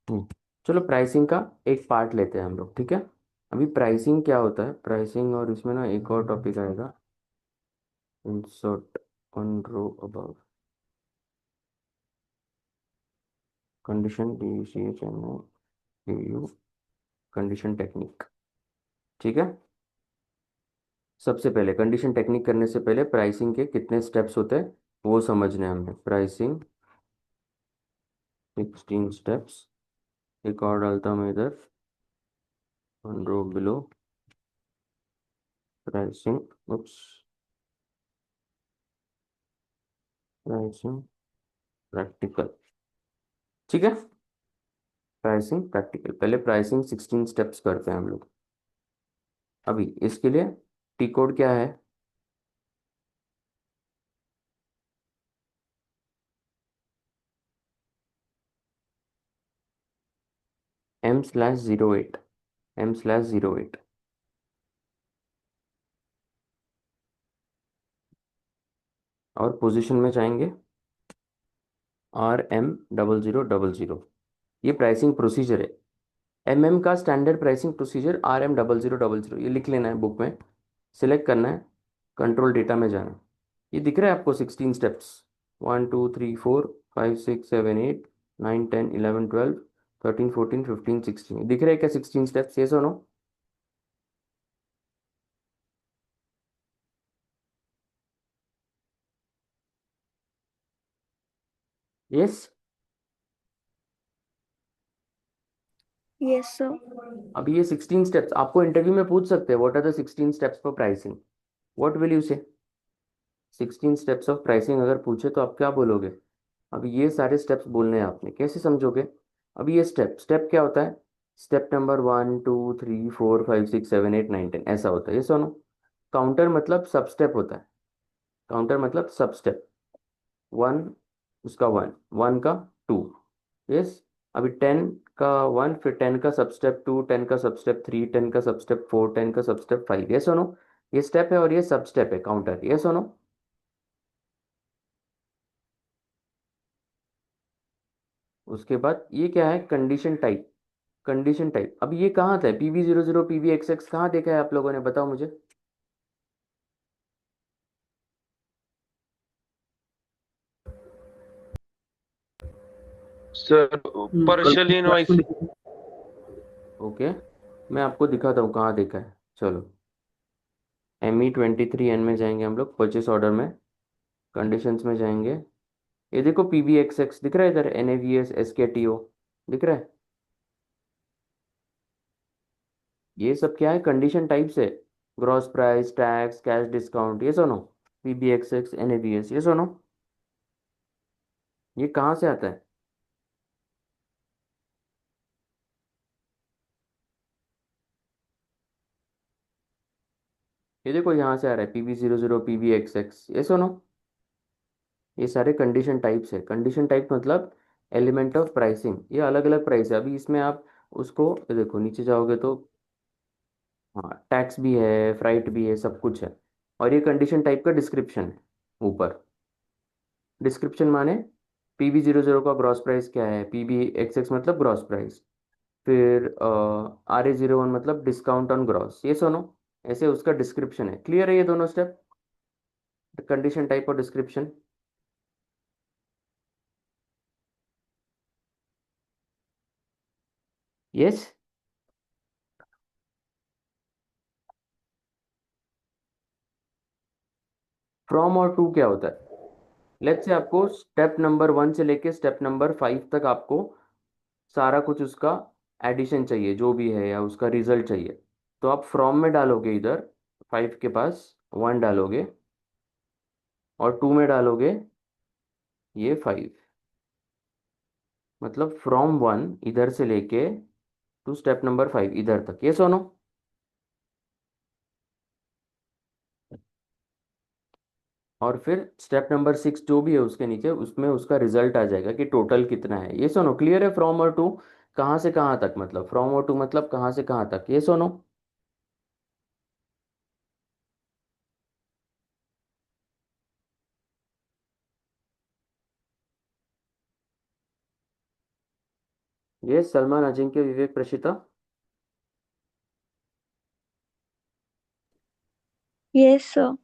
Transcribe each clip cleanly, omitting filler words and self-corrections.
हम्म, चलो प्राइसिंग का एक पार्ट लेते हैं हम लोग, ठीक है। अभी प्राइसिंग क्या होता है, प्राइसिंग और इसमें ना एक और टॉपिक आएगा, insert on row above, condition DCHMO condition technique, ठीक है। सबसे पहले कंडीशन टेक्निक करने से पहले प्राइसिंग के कितने स्टेप्स होते हैं वो समझने हैं हमें। प्राइसिंग 16 स्टेप्स, एक और डालता हूँ मैं इधर, वन रो बिलो, प्राइसिंग, उप्स, प्राइसिंग प्रैक्टिकल, ठीक है। प्राइसिंग प्रैक्टिकल, पहले प्राइसिंग 16 स्टेप्स करते हैं हम लोग। अभी इसके लिए टी कोड क्या है, M/08, M/08। और पोजीशन में जाएंगे RM0000। ये प्राइसिंग प्रोसीजर है, का स्टैंडर्ड प्राइसिंग प्रोसीजर RM0000, ये लिख लेना है बुक में, सिलेक्ट करना है, कंट्रोल डेटा में जाना है। ये दिख रहा है आपको 16 स्टेप्स, 1 2 3 4 5 6 7 8 9 10 11 12 13 14 15 16, दिख रहा है क्या 16 स्टेप्स, ये सुनो। यस। Yes, sir. अब ये 16 स्टेप्स आपको इंटरव्यू में पूछ सकते हैं, what are the 16 steps for pricing, what will you say. 16 steps of pricing अगर पूछे तो आप क्या बोलोगे। अब ये सारे स्टेप्स बोलने हैं आपने, कैसे समझोगे। अब ये स्टेप स्टेप क्या होता है, स्टेप नंबर 1 2 3 4 5 6 7 8 9 10 ऐसा होता है, ये सुनो। काउंटर मतलब सब स्टेप होता है, काउंटर मतलब सब स्टेप, वन, उसका वन, वन का टू, यस। अभी 10 का 1, फिर 10 का सब स्टेप 2, 10 का सब स्टेप 3, 10 का सब स्टेप 4, 10 का सब स्टेप 5, ये सुनो। ये स्टेप है और ये सब स्टेप है, काउंटर, ये सुनो। उसके बाद ये क्या है, कंडीशन टाइप। कंडीशन टाइप, अब ये कहाँ था, PV00 PV XX कहाँ देखा है आप लोगों ने, बताओ मुझे। सर, कल पार्शियल क्लास में इनवॉइस। लिखे थे। ओके, मैं आपको दिखाता हूँ कहाँ देखा है, चलो। ME23N में जाएंगे हम लोग, परचेस ऑर्डर में, कंडीशंस में जाएंगे। ये देखो PVXX दिख रहा है इधर, NAVS SKTO दिख रहा है। ये सब क्या है, कंडीशन टाइप से, gross price, tax, cash discount, ये सुनो। PBXX NAVS, ये सुनो। ये कहाँ से आता है, ये देखो यहाँ से आ रहा है, PV00 PVXX, ये सुनो। ये सारे कंडीशन टाइप्स है, कंडीशन टाइप मतलब एलिमेंट ऑफ प्राइसिंग, ये अलग अलग प्राइस है। अभी इसमें आप उसको ये देखो, नीचे जाओगे तो हाँ, टैक्स भी है, फ्राइट भी है, सब कुछ है। और ये कंडीशन टाइप का डिस्क्रिप्शन है ऊपर। डिस्क्रिप्शन माने PV00 का ग्रॉस प्राइस क्या है, PBXX मतलब ग्रॉस प्राइस, फिर RA01 मतलब डिस्काउंट ऑन ग्रॉस, ये सुनो। ऐसे उसका डिस्क्रिप्शन है, क्लियर है ये दोनों स्टेप, कंडीशन टाइप और डिस्क्रिप्शन। यस। फ्रॉम और टू क्या होता है, लेट्स से आपको स्टेप नंबर 1 से लेके स्टेप नंबर 5 तक आपको सारा कुछ उसका एडिशन चाहिए जो भी है, या उसका रिजल्ट चाहिए, तो आप फ्रॉम में डालोगे इधर, 5 के पास 1 डालोगे, और 2 में डालोगे ये 5, मतलब फ्रॉम 1 इधर से लेके टू स्टेप नंबर 5 इधर तक, ये सुनो। और फिर स्टेप नंबर 6 जो भी है उसके नीचे, उसमें उसका रिजल्ट आ जाएगा कि टोटल कितना है, ये सुनो। क्लियर है, फ्रॉम और टू कहाँ से कहाँ तक, मतलब फ्रॉम और टू मतलब कहाँ से कहाँ तक, ये सुनो। ये Salman, Ajinkya, Vivek, Prashita. Yes sir.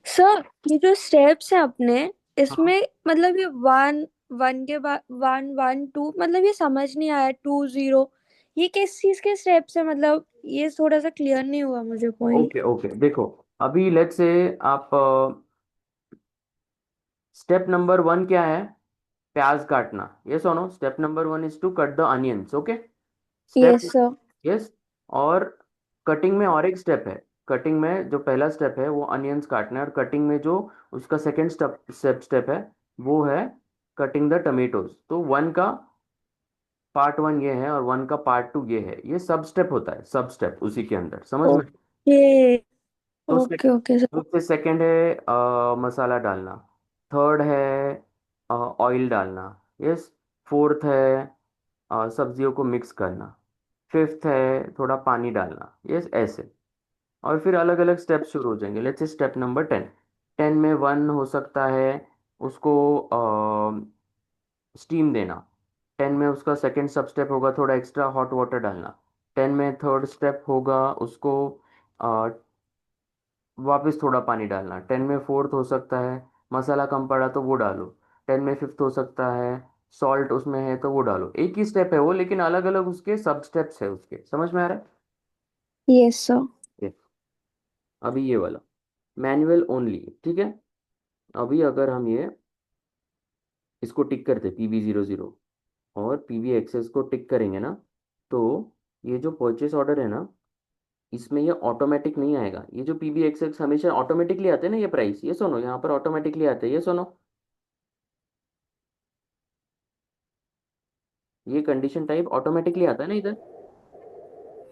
Sir, ये जो स्टेप्स है अपने, हाँ। इसमें मतलब ये वन, वन के बाद वन वन टू, मतलब ये समझ नहीं आया, टू जीरो, ये किस चीज के स्टेप्स है, मतलब ये थोड़ा सा क्लियर नहीं हुआ मुझे पॉइंट। ओके ओके, देखो, अभी लेट्स से आप स्टेप नंबर वन क्या है? प्याज काटना। ये सुनो, step number one is to cut the onions. Okay. Step, yes sir. Yes. और कटिंग में और एक स्टेप है। कटिंग में जो पहला स्टेप है वो अनियंस काटना है, और कटिंग में जो उसका सेकंड स्टेप है वो है कटिंग द टमेटोज। तो वन का पार्ट वन ये है और वन का पार्ट टू ये है। ये सब स्टेप होता है, सब स्टेप उसी के अंदर, समझ में? ओके। तो ओके ओके सर। उससे सेकंड है मसाला डालना। थर्ड है ऑयल डालना। यस। फोर्थ है सब्जियों को मिक्स करना। फिफ्थ है थोड़ा पानी डालना। यस, ऐसे। और फिर अलग अलग स्टेप शुरू हो जाएंगे। Let's say step number 10। 10 में वन हो सकता है उसको स्टीम देना। 10 में उसका सेकंड सब स्टेप होगा थोड़ा एक्स्ट्रा हॉट वाटर डालना। 10 में थर्ड स्टेप होगा उसको वापस थोड़ा पानी डालना। 10 में फोर्थ हो सकता है मसाला कम पड़ा तो वो डालो। 10 में फिफ्थ हो सकता है सॉल्ट उसमें है तो वो डालो। एक ही स्टेप है वो, लेकिन अलग अलग उसके सब स्टेप्स है उसके, समझ में आ रहा है? Yes sir. ये, अभी ये वाला मैनुअल ओनली, ठीक है। अभी अगर हम ये इसको टिक करते PV00 और PV एक्सेस को टिक करेंगे ना, तो ये जो परचेस ऑर्डर है ना, इसमें ये ऑटोमेटिक नहीं आएगा। ये जो PV एक्सेस हमेशा ऑटोमेटिकली आते हैं ना, ये प्राइस, ये सुनो, यहाँ पर ऑटोमेटिकली आते हैं, ये सुनो। ये कंडीशन टाइप ऑटोमेटिकली आता है ना इधर।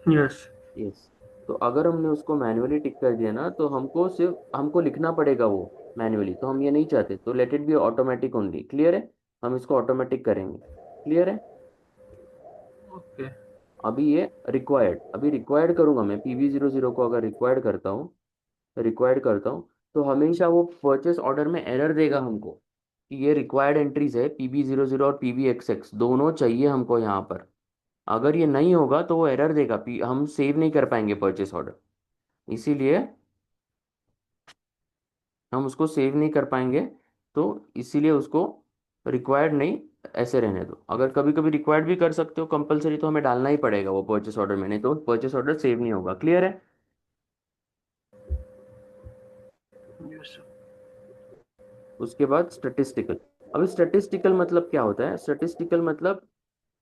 यस। यस। तो अगर हमने उसको मैन्युअली टिक कर दिया ना, तो हमको लिखना पड़ेगा वो मैन्युअली, तो हम ये नहीं चाहते। तो let it be automatic only. Clear है? हम इसको ऑटोमेटिक करेंगे। क्लियर है? ओके। अभी ये रिक्वायर्ड, अभी रिक्वायर्ड करूंगा मैं PV00 को। अगर रिक्वायर्ड करता हूँ तो हमेशा वो परचेस ऑर्डर में एरर देगा हमको कि ये रिक्वायर्ड एंट्रीज है, PV00 और PV एक्स दोनों चाहिए हमको यहाँ पर। अगर ये नहीं होगा तो वो एरर देगा, हम सेव नहीं कर पाएंगे परचेस ऑर्डर। इसीलिए हम उसको सेव नहीं कर पाएंगे। तो इसीलिए उसको रिक्वायर्ड नहीं, ऐसे रहने दो। अगर कभी कभी रिक्वायर्ड भी कर सकते हो कंपलसरी, तो हमें डालना ही पड़ेगा वो परचेस ऑर्डर में, नहीं तो परचेस ऑर्डर सेव नहीं होगा। क्लियर है? Yes sir. उसके बाद स्टेटिस्टिकल। अभी स्टेटिस्टिकल मतलब क्या होता है? स्टेटिस्टिकल मतलब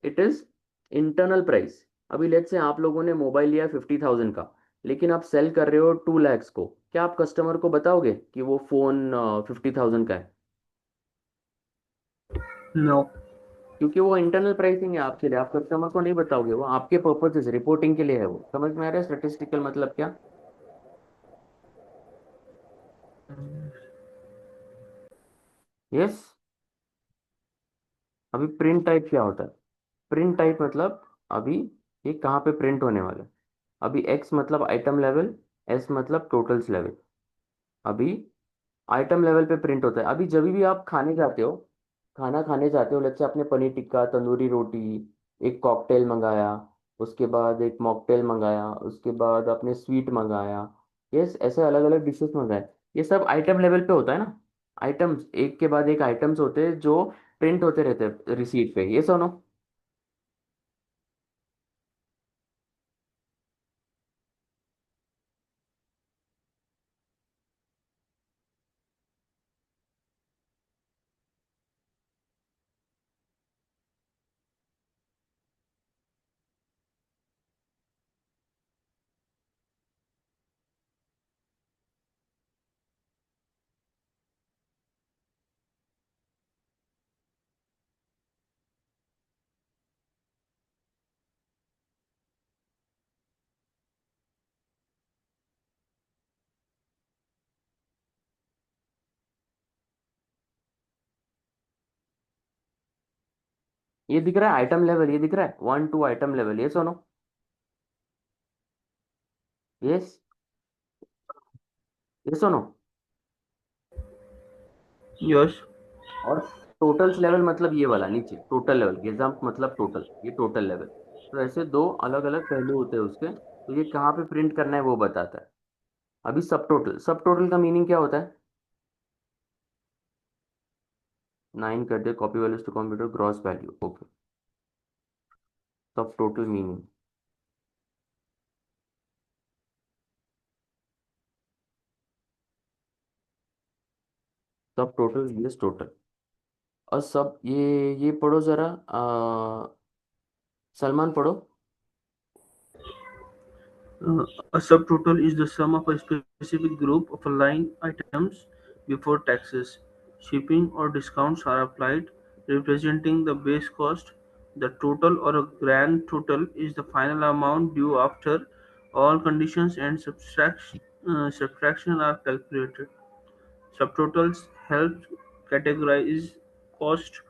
इट इज इंटरनल प्राइस। अभी लेट्स से आप लोगों ने मोबाइल लिया 50,000 का, लेकिन आप सेल कर रहे हो 2 lakhs को। क्या आप कस्टमर को बताओगे कि वो फोन 50,000 का है? नो। क्योंकि वो इंटरनल प्राइसिंग है आपके लिए, आप कस्टमर को नहीं बताओगे। वो आपके पर्पज से रिपोर्टिंग के लिए है वो। समझ में आ रहा है स्टेटिस्टिकल मतलब क्या? यस। अभी प्रिंट टाइप क्या होता है? प्रिंट टाइप मतलब अभी ये कहाँ पे प्रिंट होने वाला है? अभी एक्स मतलब आइटम लेवल, एस मतलब टोटल्स लेवल। अभी आइटम लेवल पे प्रिंट होता है। अभी जब भी आप खाने जाते हो, खाना खाने जाते हो, लेट्स से आपने पनीर टिक्का, तंदूरी रोटी, एक कॉकटेल मंगाया, उसके बाद एक मॉकटेल मंगाया, उसके बाद आपने स्वीट मंगाया। यस, ऐसे अलग अलग डिशेस मंगाए। ये सब आइटम लेवल पे होता है ना। आइटम्स एक के बाद एक आइटम्स होते हैं जो प्रिंट होते रहते हैं रिसीट पे। ये सुनो, ये दिख रहा है आइटम लेवल, ये दिख रहा है 1 2 आइटम लेवल। ये सुनो, यस, ये सुनो। यस। टोटल्स लेवल मतलब ये वाला नीचे टोटल लेवल, गेजाम्प मतलब टोटल, ये टोटल लेवल। तो ऐसे दो अलग अलग पहलू होते हैं उसके, तो ये कहाँ पे प्रिंट करना है वो बताता है। अभी सब टोटल, सब टोटल का मीनिंग क्या होता है? 9 कर दे, copy values to computer gross value, okay. Subtotal meaning, subtotal VS total. और सब ये पढ़ो जरा, सलमान पढ़ो। A subtotal is the sum of a specific group of line items before taxes, shipping, or discounts are applied, representing the base cost. The total or a grand total is the final amount due after all conditions and subtraction are calculated. Subtotals help categorize cost